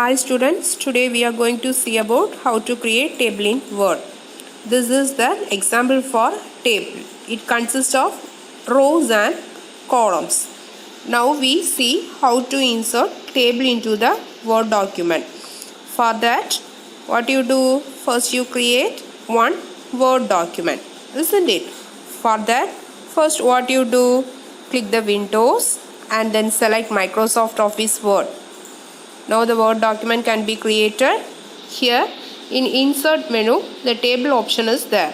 Hi students, today we are going to see about how to create table in Word. This is the example for table. It consists of rows and columns. Now we see how to insert table into the Word document. For that, what you do? First you create one Word document, isn't it? For that, first what you do? Click the Windows and then select Microsoft Office Word. Now the Word document can be created. Here in insert menu, the table option is there.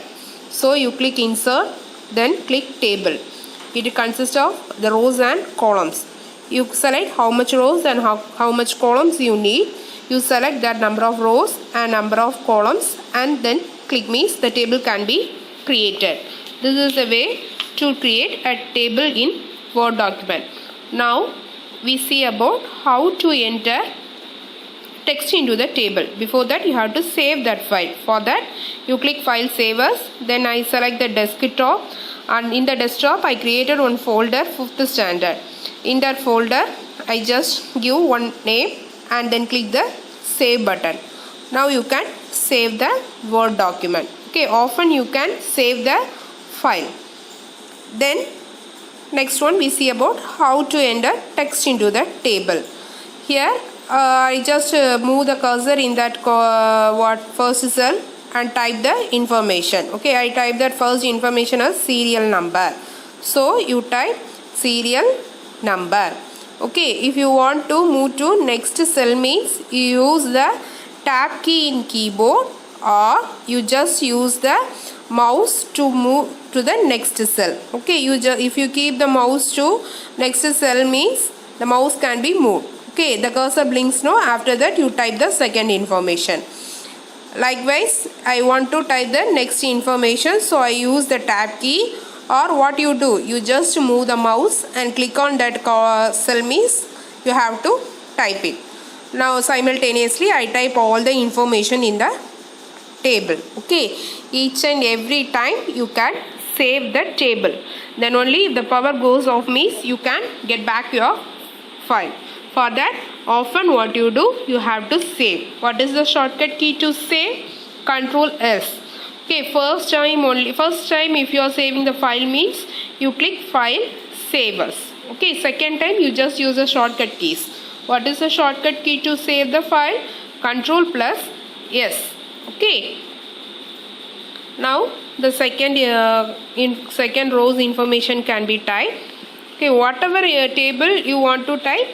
So you click insert, then click table. It consists of the rows and columns. You select how much rows and how much columns you need. You select that number of rows and number of columns and then click means the table can be created. This is the way to create a table in Word document. Now we see about how to enter text into the table. Before that you have to save that file. For that you click file save as, then I select the desktop, and in the desktop I created one folder 5th standard. In that folder I just give one name and then click the save button. Now you can save the Word document. Okay, often you can save the file. Then next one we see about how to enter text into the table. Here I just move the cursor in that first cell and type the information. Okay, I type that first information as serial number. So you type serial number. Okay, if you want to move to next cell means you use the tab key in keyboard, or you just use the mouse to move to the next cell. Okay, if you keep the mouse to next cell means the mouse can be moved. Okay, the cursor blinks now. After that you type the second information. Likewise, I want to type the next information, so I use the tab key, or what you do, you just move the mouse and click on that cell means you have to type it. Now simultaneously I type all the information in the table. Okay, each and every time you can save the table. Then only if the power goes off means you can get back your file. For that, often what you do, you have to save. What is the shortcut key to save? Ctrl S. Okay, first time if you are saving the file means you click file save as. Okay, second time you just use the shortcut keys. What is the shortcut key to save the file? Ctrl plus S. Okay. Now the second row's information can be typed. Okay, whatever table you want to type,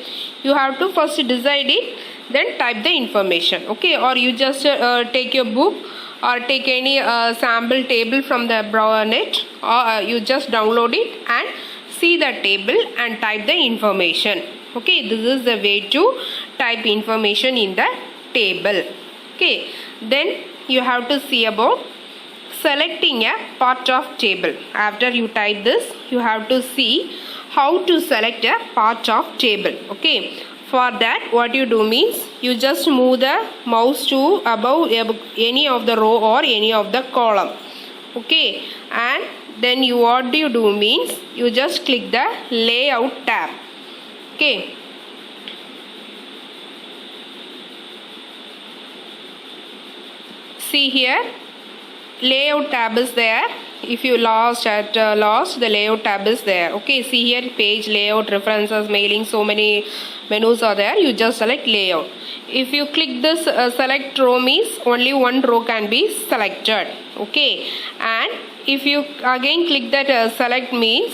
you have to first decide it, then type the information. Okay, or you just take your book or take any sample table from the net, or you just download it and see the table and type the information. Okay, this is the way to type information in the table. Okay, then you have to see about selecting a part of table. After you type this, you have to see how to select a part of table. Okay, for that what you do means you just move the mouse to above any of the row or any of the column. Okay, and then what do you do means you just click the layout tab. Okay, see here layout tab is there. If you lost the layout tab is there. Okay, see here page, layout, references, mailing, so many menus are there. You just select layout. If you click this select row means only one row can be selected. Okay, and if you again click that select means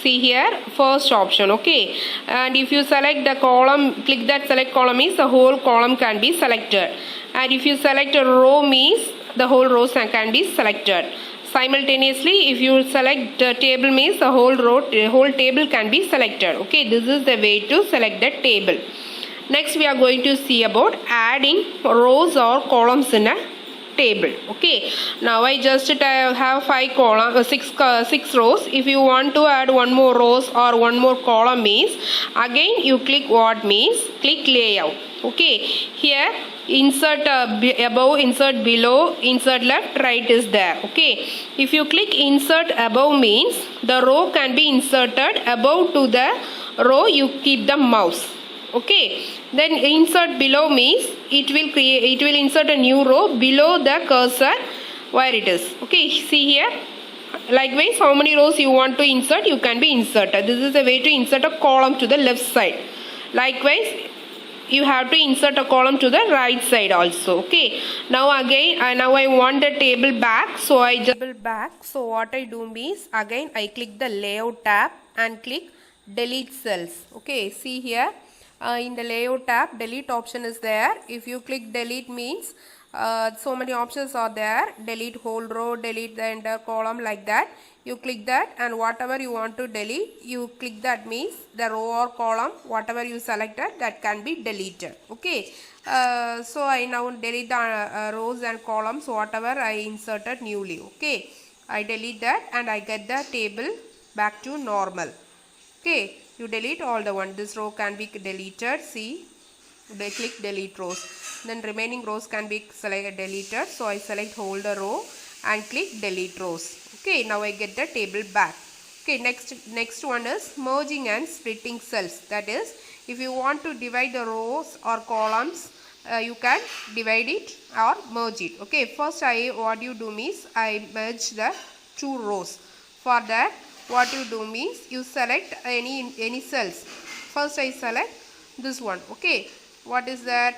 see here first option. Okay, and if you select the column, click that select column means the whole column can be selected, and if you select a row means the whole rows can be selected. Simultaneously, if you select the table means the whole table can be selected. Okay, this is the way to select the table. Next we are going to see about adding rows or columns in a table. Okay, now I just have 6 rows. If you want to add one more rows or one more column means again you click what means click layout. Okay, here insert above, insert below, insert left, right is there. Okay, if you click insert above means the row can be inserted above to the row you keep the mouse. Okay, then insert below means it will insert a new row below the cursor where it is. Okay, see here. Likewise, how many rows you want to insert, you can be inserted. This is a way to insert a column to the left side. Likewise, you have to insert a column to the right side also. Okay, now again now I want the table back, so I just table back. So what I do means, again I click the layout tab and click delete cells. Okay, see here, in the layout tab delete option is there. If you click delete means so many options are there: delete whole row, delete the entire column, like that. You click that, and whatever you want to delete, you click that means the row or column whatever you selected, that can be deleted. Okay, so I now delete the rows and columns whatever I inserted newly. Okay, I delete that and I get the table back to normal. Okay, you delete all the one. This row can be deleted. See, they click delete rows. Then remaining rows can be deleted. So I select whole the row and click delete rows. Okay, now I get the table back. Okay, next one is merging and splitting cells. That is, if you want to divide the rows or columns, you can divide it or merge it. Okay, first what you do means I merge the two rows. For that, what you do means you select any cells. First I select this one. Okay, what is that?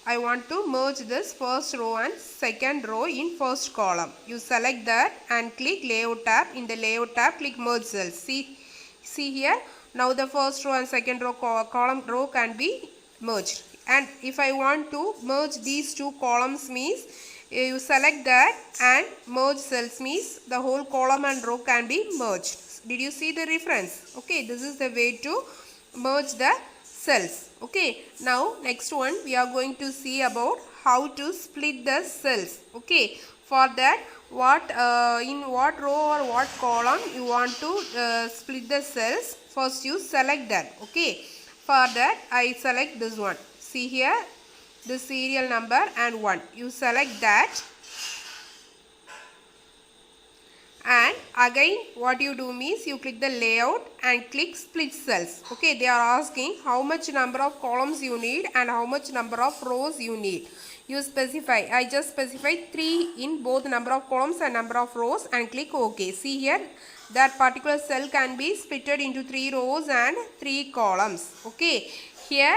I want to merge this first row and second row in first column. You select that and click layout tab. In the layout tab, click merge cells. See here, now the first row and second row column row can be merged. And if I want to merge these two columns means, you select that and merge cells means the whole column and row can be merged. Did you see the reference? Okay, this is the way to merge the cells. Okay, now next one we are going to see about how to split the cells. Okay, for that, in what row or what column you want to split the cells, first you select that. Okay, for that I select this one. See here, the serial number and 1. You select that, and again what you do means you click the layout and click split cells. Okay, they are asking how much number of columns you need and how much number of rows you need. You specify. I just specify 3 in both number of columns and number of rows and click OK. See here, that particular cell can be splitted into 3 rows and 3 columns. Okay, here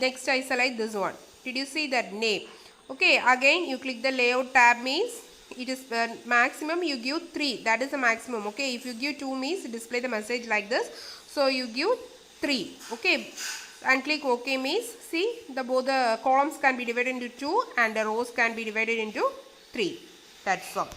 next I select this one. Did you see that name? Okay, again you click the layout tab means it is maximum you give 3, that is the maximum. Okay, if you give 2 means display the message like this, so you give 3. Okay, and click OK means see both the columns can be divided into 2 and the rows can be divided into 3. That's all.